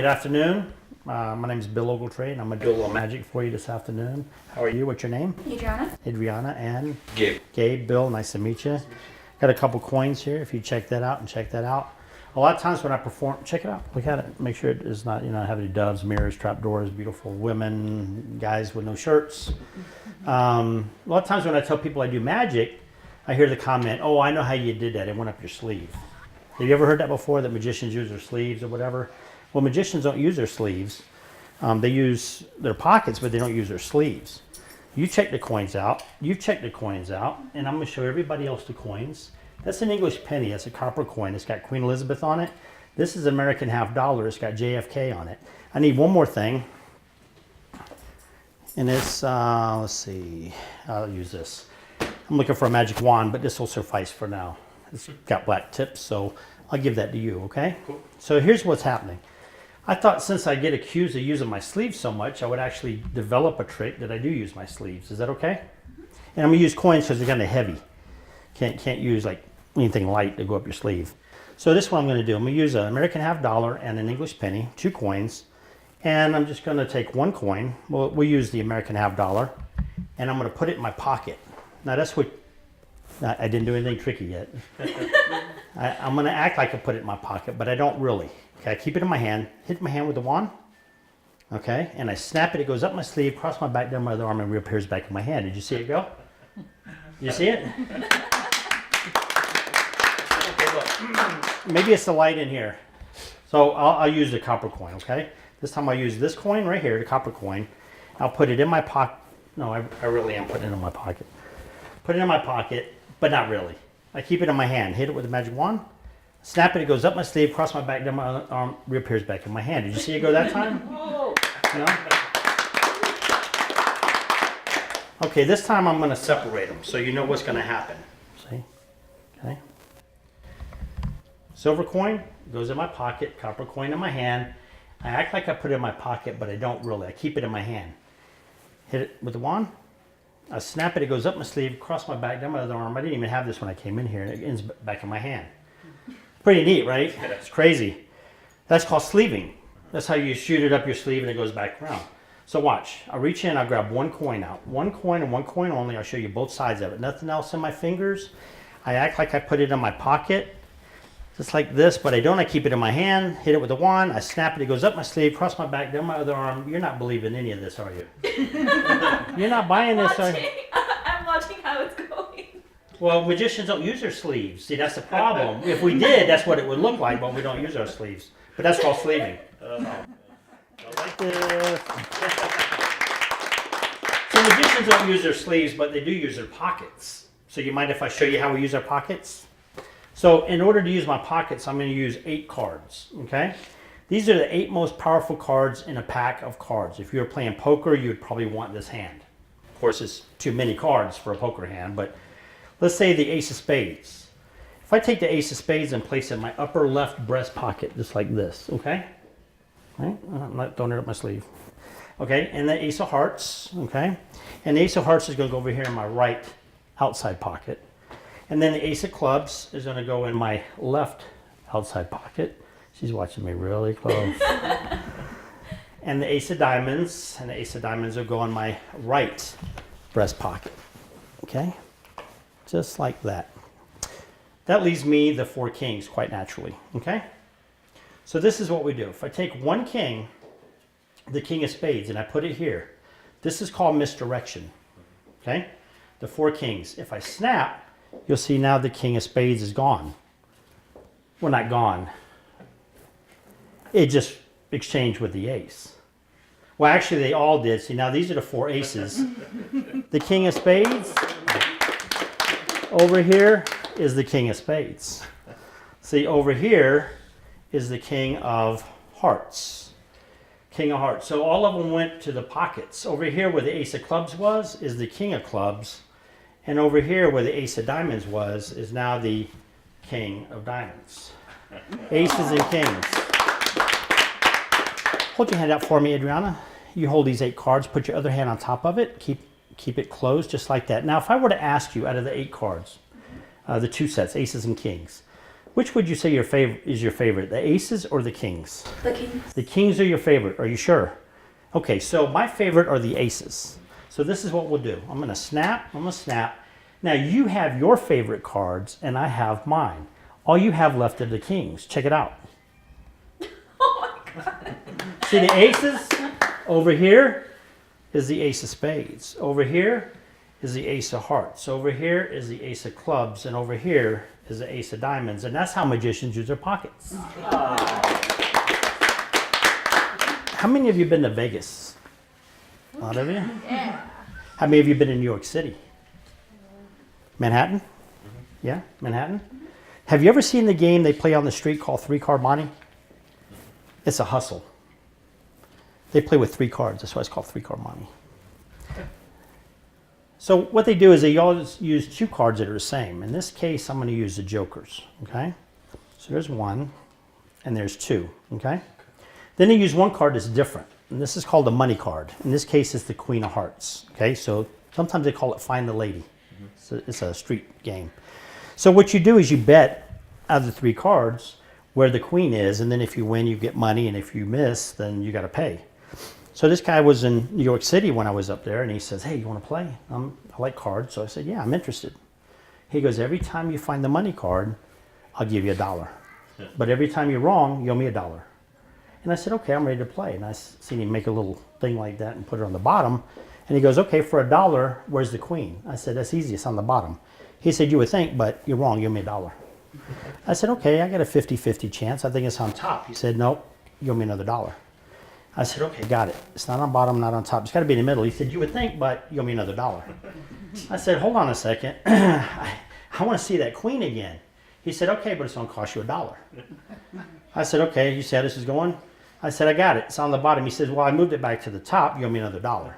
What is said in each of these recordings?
Good afternoon. My name is Bill Ogletree, and I'm going to do a little magic for you this afternoon. How are you? What's your name? Adriana. Adriana and? Gabe. Gabe. Bill, nice to meet you. Got a couple coins here. If you check that out and check that out. A lot of times when I perform, check it out. Look at it. Make sure it is not, have any doves, mirrors, trapdoors, beautiful women, guys with no shirts. A lot of times when I tell people I do magic, I hear the comment, "Oh, I know how you did that. It went up your sleeve." Have you ever heard that before, that magicians use their sleeves or whatever? Well, magicians don't use their sleeves. They use their pockets, but they don't use their sleeves. You check the coins out. You've checked the coins out, and I'm going to show everybody else the coins. That's an English penny. That's a copper coin. It's got Queen Elizabeth on it. This is American half dollar. It's got JFK on it. I need one more thing, and it's, let's see, I'll use this. I'm looking for a magic wand, but this will suffice for now. It's got black tips, so I'll give that to you, okay? Cool. So here's what's happening. I thought since I get accused of using my sleeves so much, I would actually develop a trick that I do use my sleeves. Is that okay? And I'm gonna use coins because they're kind of heavy. Can't use like anything light to go up your sleeve. So this is what I'm gonna do. I'm gonna use an American half dollar and an English penny, 2 coins. And I'm just gonna take one coin. We'll use the American half dollar. And I'm gonna put it in my pocket. Now that's what, I didn't do anything tricky yet. I'm gonna act like I put it in my pocket, but I don't really. Okay, I keep it in my hand, hit my hand with the wand, okay, and I snap it, it goes up my sleeve, across my back, down my other arm, and reappears back in my hand. Did you see it go? You see it? Okay, look. Maybe it's the light in here. So I'll use the copper coin, okay? This time I'll use this coin right here, the copper coin. I'll put it in my pocket. No, I really am putting it in my pocket. Put it in my pocket, but not really. I keep it in my hand, hit it with the magic wand, snap it, it goes up my sleeve, across my back, down my other arm, reappears back in my hand. Did you see it go that time? No? Okay, this time I'm going to separate them so you know what's going to happen. See? Okay. Silver coin goes in my pocket, copper coin in my hand. I act like I put it in my pocket, but I don't really. I keep it in my hand. Hit it with the wand. I snap it, it goes up my sleeve, across my back, down my other arm. I didn't even have this when I came in here, and it ends back in my hand. Pretty neat, right? It's crazy. That's called sleeving. That's how you shoot it up your sleeve and it goes back around. So watch. I'll reach in, I'll grab one coin out. One coin and one coin only. I'll show you both sides of it. Nothing else in my fingers. I act like I put it in my pocket, just like this, but I don't. I keep it in my hand, hit it with a wand, I snap it, it goes up my sleeve, across my back, down my other arm. You're not believing any of this, are you? You're not buying this, are you? I'm watching how it's going. Well, magicians don't use their sleeves. See, that's the problem. If we did, that's what it would look like, but we don't use our sleeves. But that's called sleeving. Like this. So magicians don't use their sleeves, but they do use their pockets. So you mind if I show you how we use our pockets? So in order to use my pockets, I'm going to use 8 cards, okay? These are the 8 most powerful cards in a pack of cards. If you were playing poker, you would probably want this hand. Of course, it's too many cards for a poker hand, but let's say the ace of spades. If I take the ace of spades and place it in my upper left breast pocket, just like this, okay? Right? I'm not throwing it up my sleeve. Okay, and the ace of hearts, okay? And the ace of hearts is going to go over here in my right outside pocket. And then the ace of clubs is going to go in my left outside pocket. She's watching me really close. And the ace of diamonds, and the ace of diamonds will go in my right breast pocket. Okay? Just like that. That leaves me the 4 kings quite naturally. Okay? So this is what we do. If I take one king, the king of spades, and I put it here, this is called misdirection. Okay? The 4 kings. If I snap, you'll see now the king of spades is gone. Well, not gone. It just exchanged with the ace. Well, actually, they all did. See, now these are the 4 aces. The king of spades. Over here is the king of spades. See, over here is the king of hearts. King of hearts. So all of them went to the pockets. Over here where the ace of clubs was is the king of clubs. And over here where the ace of diamonds was is now the king of diamonds. Aces and kings. Hold your hand out for me, Adriana. You hold these 8 cards, put your other hand on top of it, keep it closed just like that. Now if I were to ask you out of the 8 cards, the 2 sets, aces and kings, Which would you say your favorite is your favorite, the aces or the kings? The kings. The kings are your favorite. Are you sure? Okay, so my favorite are the aces. So this is what we'll do. I'm gonna snap. Now you have your favorite cards, and I have mine. All you have left are the kings. Check it out. Oh my god. See the aces? Over here is the ace of spades. Over here is the ace of hearts. Over here is the ace of clubs. And over here is the ace of diamonds. And that's how magicians use their pockets. How many of you been to Vegas? A lot of you? Yeah. How many of you been in New York City? Manhattan? Yeah, Manhattan? Have you ever seen the game they play on the street called 3-Card Monte? It's a hustle. They play with 3 cards. That's why it's called 3-Card Monte. So what they do is they always use 2 cards that are the same. In this case, I'm going to use the jokers. Okay? So there's 1, and there's 2. Okay? Then they use 1 card that's different. And this is called the money card. In this case, it's the Queen of Hearts. Okay? So sometimes they call it Find the Lady. It's a street game. So what you do is you bet out of the 3 cards where the queen is, and then if you win, you get money, and if you miss, then you got to pay. So this guy was in New York City when I was up there, and he says, hey, you want to play? I like cards. So I said, yeah, I'm interested. He goes, every time you find the money card, I'll give you $1. Yeah. But every time you're wrong, you owe me $1. And I said, okay, I'm ready to play. And I seen him make a little thing like that and put it on the bottom. And he goes, okay, for $1, where's the queen? I said, that's easy, it's on the bottom. He said, you would think, but you're wrong, you owe me $1. I said, okay, I got a 50-50 chance. I think it's on top. He said, nope, you owe me another $1. I said, okay, got it. It's not on bottom, not on top. It's got to be in the middle. He said, you would think, but you owe me another $1. I said, hold on a second. I want to see that queen again. He said, okay, but it's going to cost you $1. I said, okay, you see how this is going? I said, I got it. It's on the bottom. He says, well, I moved it back to the top. You owe me another $1.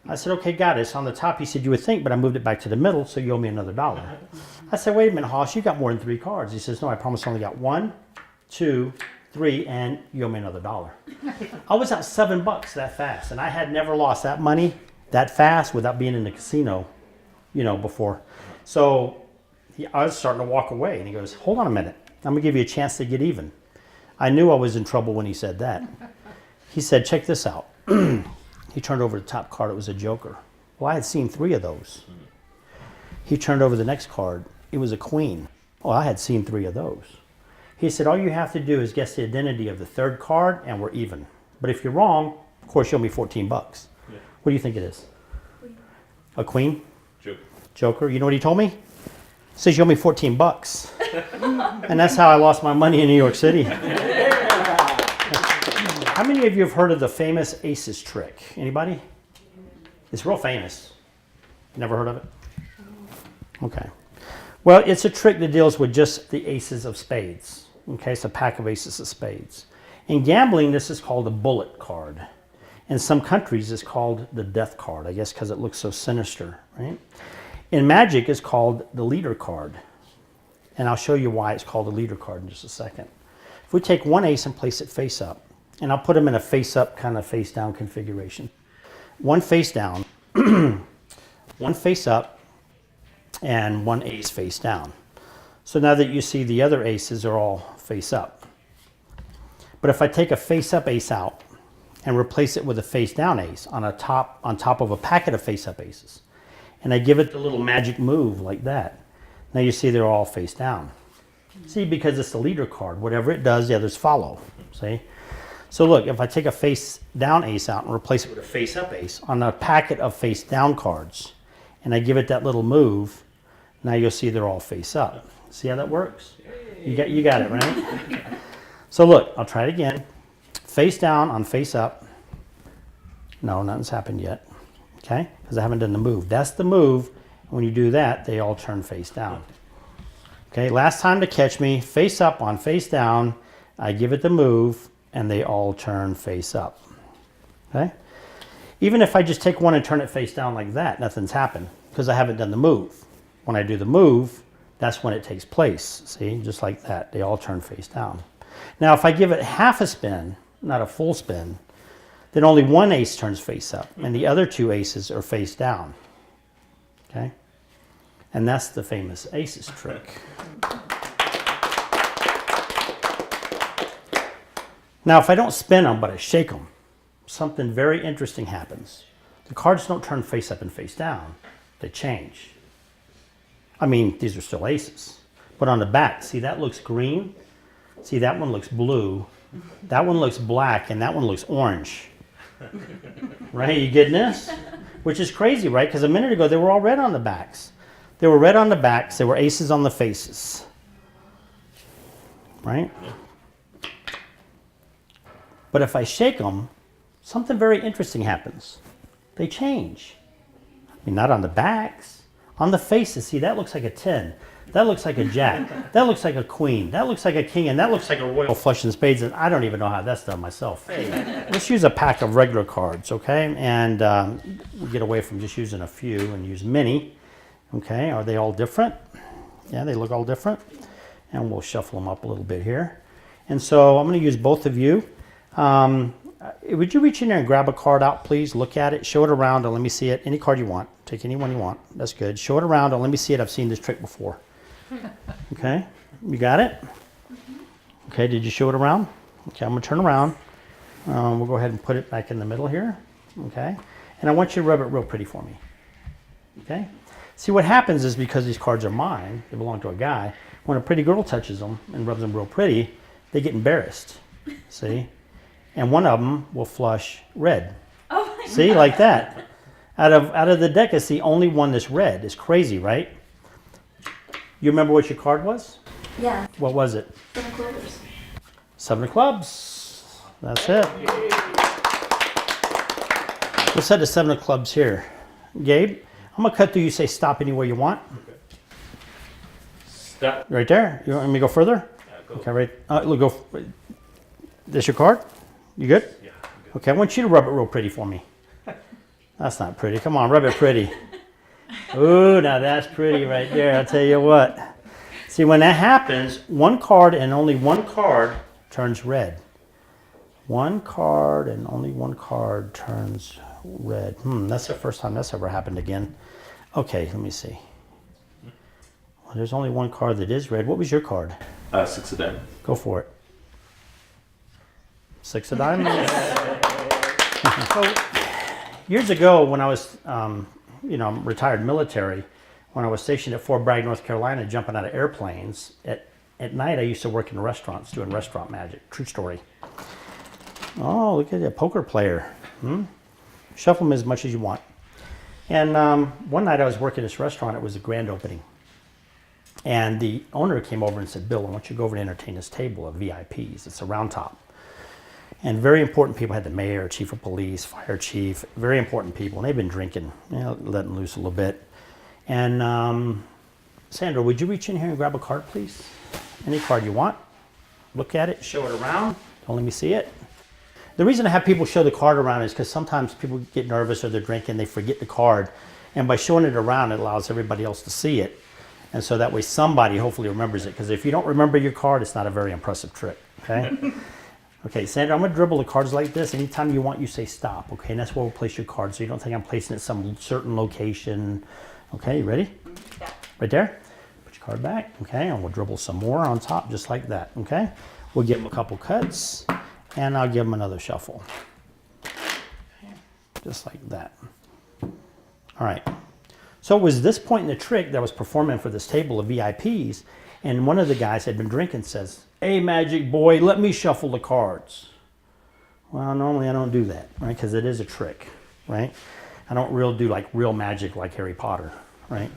I said, okay, got it. It's on the top. He said, you would think, but I moved it back to the middle, so you owe me another $1. I said, wait a minute, Hoss, you got more than 3 cards. He says, no, I promise I only got 1, 2, 3, and you owe me another $1. I was out $7 that fast, and I had never lost that money that fast without being in the casino, before. So I was starting to walk away, and he goes, hold on a minute. I'm going to give you a chance to get even. I knew I was in trouble when he said that. He said, check this out. He turned over the top card. It was a joker. Well, I had seen 3 of those. He turned over the next card. It was a queen. Well, I had seen 3 of those. He said, all you have to do is guess the identity of the 3rd card, and we're even. But if you're wrong, of course, you'll owe me $14. Yeah. What do you think it is? Queen. A queen? Joker. Joker. You know what he told me? He says, you owe me $14. And that's how I lost my money in New York City. How many of you have heard of the famous aces trick? Anybody? It's real famous. Never heard of it? Okay. Well, it's a trick that deals with just the aces of spades. Okay, it's a pack of aces of spades. In gambling, this is called a bullet card. In some countries, it's called the death card, I guess because it looks so sinister, right? In magic, it's called the leader card. And I'll show you why it's called a leader card in just a second. If we take 1 ace and place it face up, and I'll put them in a face-up kind of face-down configuration. 1 face down, 1 face up, and 1 ace face down. So now that you see the other aces are all face up. But if I take a face-up ace out and replace it with a face-down ace on top of a packet of face-up aces, and I give it the little magic move like that, now you see they're all face down. See, because it's the leader card. Whatever it does, the others follow. See? So look, if I take a face down ace out and replace it with a face up ace on a packet of face down cards, and I give it that little move, now you'll see they're all face up. See how that works? You got it, right? So look, I'll try it again. Face down on face up. No, nothing's happened yet. Okay? Because I haven't done the move. That's the move. When you do that, they all turn face down. Okay, last time to catch me, face up on face down, I give it the move, and they all turn face up. Okay? Even if I just take one and turn it face down like that, nothing's happened because I haven't done the move. When I do the move, that's when it takes place. See, just like that, they all turn face down. Now, if I give it half a spin, not a full spin, then only 1 ace turns face up, and the other 2 aces are face down. Okay? And that's the famous aces trick. Now, if I don't spin them, but I shake them, something very interesting happens. The cards don't turn face up and face down. They change. I mean, these are still aces. But on the back, see, that looks green. See, that one looks blue. That one looks black, and that one looks orange. Right? You getting this? Which is crazy, right? Because a minute ago, they were all red on the backs. They were red on the backs. They were aces on the faces. Right? But if I shake them, something very interesting happens. They change. I mean, not on the backs. On the faces, see, that looks like a 10. That looks like a jack. That looks like a queen. That looks like a king. And that looks like a royal flush and spades. And I don't even know how that's done myself. Let's use a pack of regular cards, okay? And we get away from just using a few and use many. Okay, are they all different? Yeah, they look all different. And we'll shuffle them up a little bit here. And so I'm going to use both of you. Would you reach in there and grab a card out, please? Look at it, show it around, and let me see it. Any card you want. Take any one you want. That's good. Show it around, and let me see it. I've seen this trick before. Okay, you got it? Okay, did you show it around? Okay, I'm going to turn around. We'll go ahead and put it back in the middle here. Okay, and I want you to rub it real pretty for me. Okay? See, what happens is because these cards are mine, they belong to a guy, when a pretty girl touches them and rubs them real pretty, they get embarrassed. See? And one of them will flush red. Oh my See, God. like that. Out of the deck, it's the only one that's red. It's crazy, right? You remember what your card was? Yeah. What was it? 7 clovers. 7 of clubs. That's it. We'll set the 7 of clubs here. Gabe, I'm going to cut through. You say stop anywhere you want. Stop. Right there. You want me to go further? Go. Okay, right. Look, go. This your card? You good? Yeah. I'm good. Okay, I want you to rub it real pretty for me. That's not pretty. Come on, rub it pretty. Ooh, now that's pretty right there. I'll tell you what. See, when that happens, one card and only one card turns red. One card and only one card turns red. That's the first time that's ever happened again. Okay, let me see. Well, there's only one card that is red. What was your card? 6 of them. Go for it. 6 of diamonds. So, years ago, when I was, retired military, when I was stationed at Fort Bragg, North Carolina, jumping out of airplanes, at night I used to work in restaurants doing restaurant magic. True story. Oh, look at that poker player. Shuffle them as much as you want. And one night I was working at this restaurant. It was a grand opening. And the owner came over and said, Bill, I want you to go over and entertain this table of VIPs. It's a round top. And very important people had the mayor, chief of police, fire chief, very important people. And they've been drinking, letting loose a little bit. And Sandra, would you reach in here and grab a card, please? Any card you want. Look at it, show it around. Don't let me see it. The reason I have people show the card around is because sometimes people get nervous or they're drinking, they forget the card. And by showing it around, it allows everybody else to see it. And so that way somebody hopefully remembers it. Because if you don't remember your card, it's not a very impressive trick, okay? Okay, Sandra, I'm going to dribble the cards like this. Anytime you want, you say stop, okay? And that's where we'll place your card, so you don't think I'm placing it at some certain location. Okay, you ready? Yeah. Right there? Put your card back, okay? And we'll dribble some more on top, just like that, okay? We'll give them a couple cuts, and I'll give them another shuffle. Just like that. All right. So it was this point in the trick that I was performing for this table of VIPs, and one of the guys had been drinking says, hey, magic boy, let me shuffle the cards. Well, normally I don't do that, right? Because it is a trick, right? I don't do like real magic like Harry Potter, right?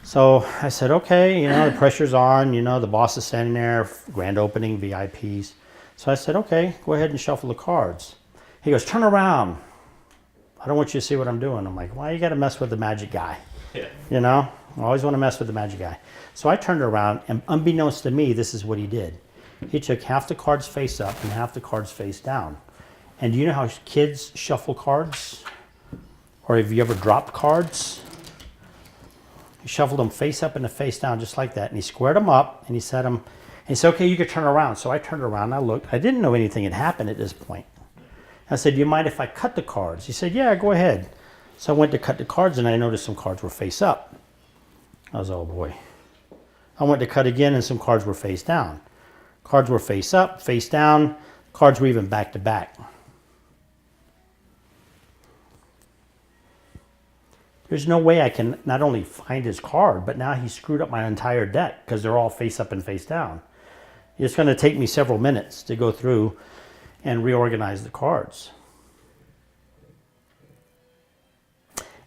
So I said, okay, the pressure's on, the boss is standing there, grand opening, VIPs. So I said, okay, go ahead and shuffle the cards. He goes, turn around. I don't want you to see what I'm doing. I'm like, why you got to mess with the magic guy? Yeah. I always want to mess with the magic guy. So I turned around, and unbeknownst to me, this is what he did. He took half the cards face up and half the cards face down. And do you know how kids shuffle cards? Or have you ever dropped cards? He shuffled them face up and face down just like that. And he squared them up, and he set them. And he said, okay, you could turn around. So I turned around, and I looked. I didn't know anything had happened at this point. I said, do you mind if I cut the cards? He said, yeah, go ahead. So I went to cut the cards, and I noticed some cards were face up. I was, oh boy. I went to cut again, and some cards were face down. Cards were face up, face down. cards were even back to back. There's no way I can not only find his card, but now he screwed up my entire deck because they're all face up and face down. It's going to take me several minutes to go through and reorganize the cards.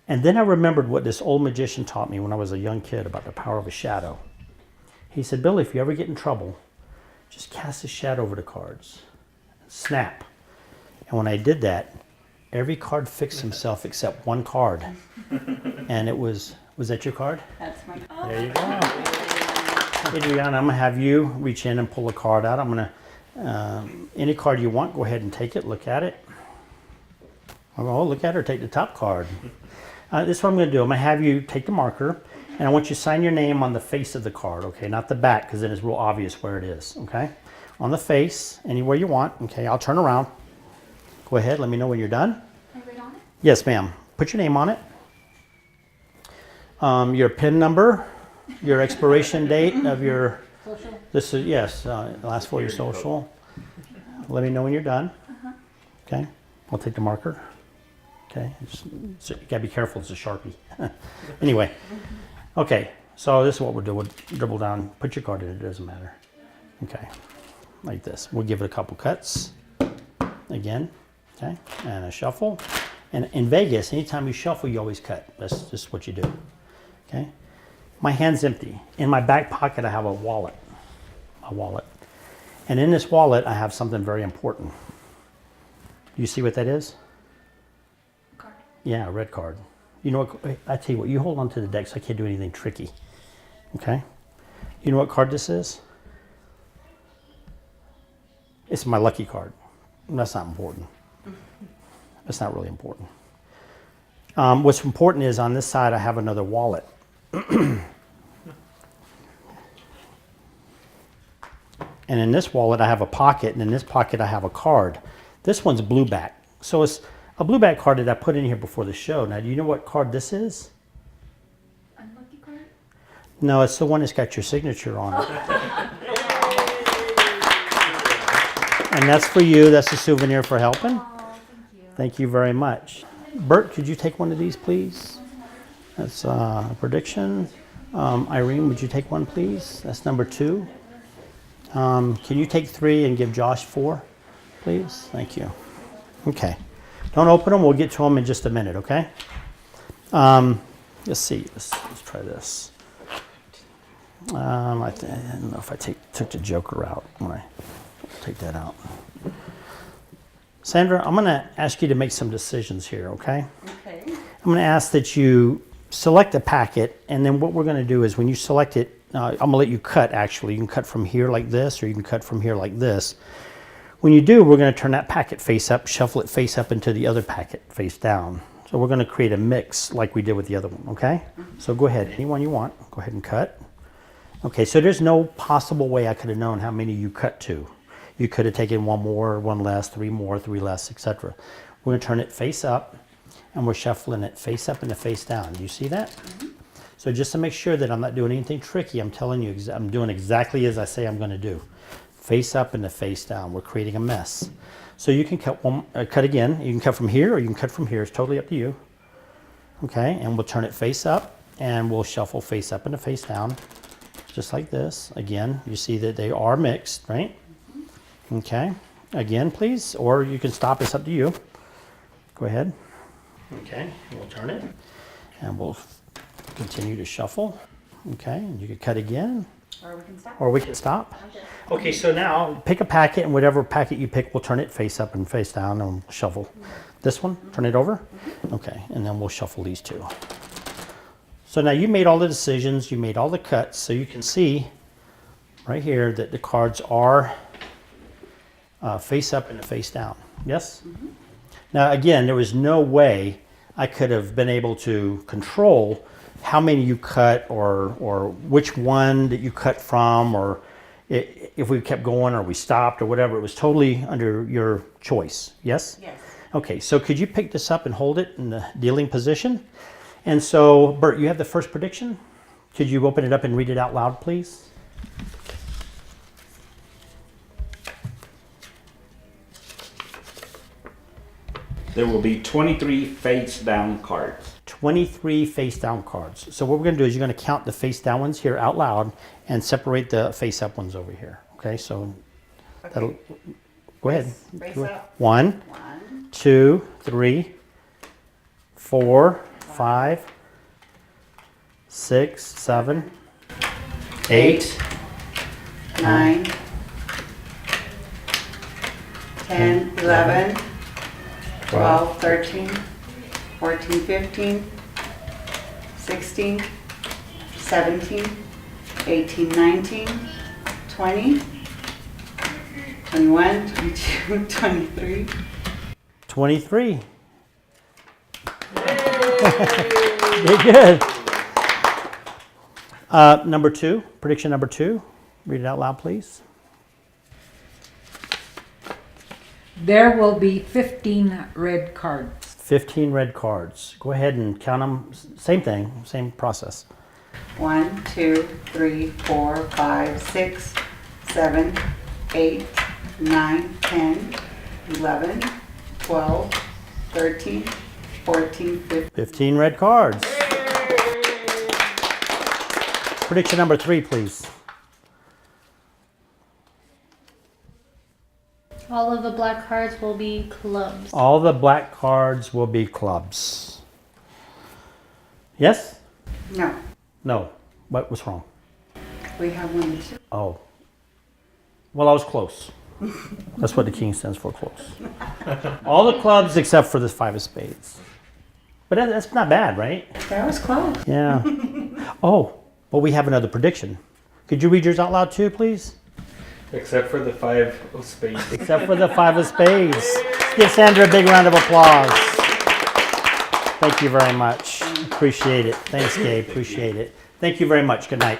And then I remembered what this old magician taught me when I was a young kid about the power of a shadow. He said, Billy, if you ever get in trouble, just cast a shadow over the cards. Snap. And when I did that, every card fixed himself except one card. And it was that your card? That's my. There you go. Adriana, I'm going to have you reach in and pull a card out. I'm going to, any card you want, go ahead and take it, look at it. Oh, look at her, take the top card. This is what I'm going to do. I'm going to have you take the marker, and I want you to sign your name on the face of the card, okay? Not the back, because then it's real obvious where it is, okay? On the face, anywhere you want, okay? I'll turn around. Go ahead, let me know when you're done. Can I write on it? Yes, ma'am. Put your name on it. Your PIN number, your expiration date of your... Social. This is, yes, last four, your social. Let me know when you're done. Okay, I'll take the marker. Okay, you gotta be careful, it's a Sharpie. Anyway, okay, so this is what we'll do. We'll dribble down, put your card in, it doesn't matter. Okay, like this. We'll give it a couple cuts. Again, okay, and a shuffle. And in Vegas, anytime you shuffle, you always cut. That's just what you do. Okay, my hand's empty. In my back pocket, I have a wallet. A wallet. And in this wallet, I have something very important. You see what that is? Card. Yeah, a red card. You know what, I tell you what, you hold on to the deck so I can't do anything tricky. Okay? You know what card this is? It's my lucky card. That's not important. That's not really important. What's important is on this side I have another wallet. And in this wallet I have a pocket, and in this pocket I have a card. This one's blue back. So it's a blue back card that I put in here before the show. Now, do you know what card this is? Unlucky card? No, it's the one that's got your signature on it. And that's for you. That's a souvenir for helping. Oh, thank you. Thank you very much. Bert, could you take one of these, please? That's a prediction. Irene, would you take one, please? That's number 2. Can you take 3 and give Josh 4, please? Thank you. Okay. Don't open them. We'll get to them in just a minute, okay? Let's see. Let's try this. I don't know if I took the Joker out. When I take that out. Sandra, I'm going to ask you to make some decisions here, okay? Okay. I'm going to ask that you select a packet, and then what we're going to do is when you select it, I'm going to let you cut, actually. You can cut from here like this, or you can cut from here like this. When you do, we're going to turn that packet face up, shuffle it face up into the other packet face down. So we're going to create a mix like we did with the other one, okay? So go ahead, any one you want. Go ahead and cut. Okay, so there's no possible way I could have known how many you cut to. You could have taken 1 more, 1 less, 3 more, 3 less, etc. We're going to turn it face up, and we're shuffling it face up and face down. Do you see that? So just to make sure that I'm not doing anything tricky, I'm telling you, I'm doing exactly as I say I'm going to do. Face up and face down. We're creating a mess. So you can cut again. You can cut from here, or you can cut from here. It's totally up to you. Okay, and we'll turn it face up, and we'll shuffle face up and face down, just like this. Again, you see that they are mixed, right? Okay, again, please, or you can stop. It's up to you. Go ahead. Okay, we'll turn it, and we'll continue to shuffle. Okay, and you can cut again. Or we can stop. Or we can stop. Okay. Okay, so now pick a packet, and whatever packet you pick, we'll turn it face up and face down, and we'll shuffle. This one, turn it over. Okay, and then we'll shuffle these 2. So now you made all the decisions, you made all the cuts, so you can see right here that the cards are face up and face down. Yes? Now again, there was no way I could have been able to control how many you cut, or which one that you cut from, or if we kept going or we stopped or whatever. It was totally under your choice. Yes? Yes. Okay, so could you pick this up and hold it in the dealing position? And so, Bert, you have the first prediction. Could you open it up and read it out loud, please? There will be 23 face down cards. 23 face down cards. So what we're going to do is you're going to count the face down ones here out loud and separate the face up ones over here. Okay, so that'll go ahead. Face Go ahead. up. 1, 1, 2, 3, 4, 5, 6, 7, 8, 9, 10, 11, 12, 13, 14, 15, 16, 17, 18, 19, 20, 21, 22, 23. 23. Did good. Number 2, prediction number 2. Read it out loud, please. There will be 15 red cards. 15 red cards. Go ahead and count them. Same thing, same process. 1, 2, 3, 4, 5, 6, 7, 8, 9, 10, 11, 12, 13, 14, 15. 15 red cards. Prediction number 3, please. All of the black cards will be clubs. All the black cards will be clubs. Yes? No, No. What was wrong? we have 1 and 2. Oh. Well, I was close. That's what the king stands for, close. All the clubs except for the 5 of spades. But that's not bad, right? That was close. Yeah. Oh, well, we have another prediction. Could you read yours out loud too, please? Except for the 5 of spades. Except for the 5 of spades. Give Sandra a big round of applause. Thank you very much. Appreciate it. Thanks, Gabe. Appreciate it. Thank you very much. Good night.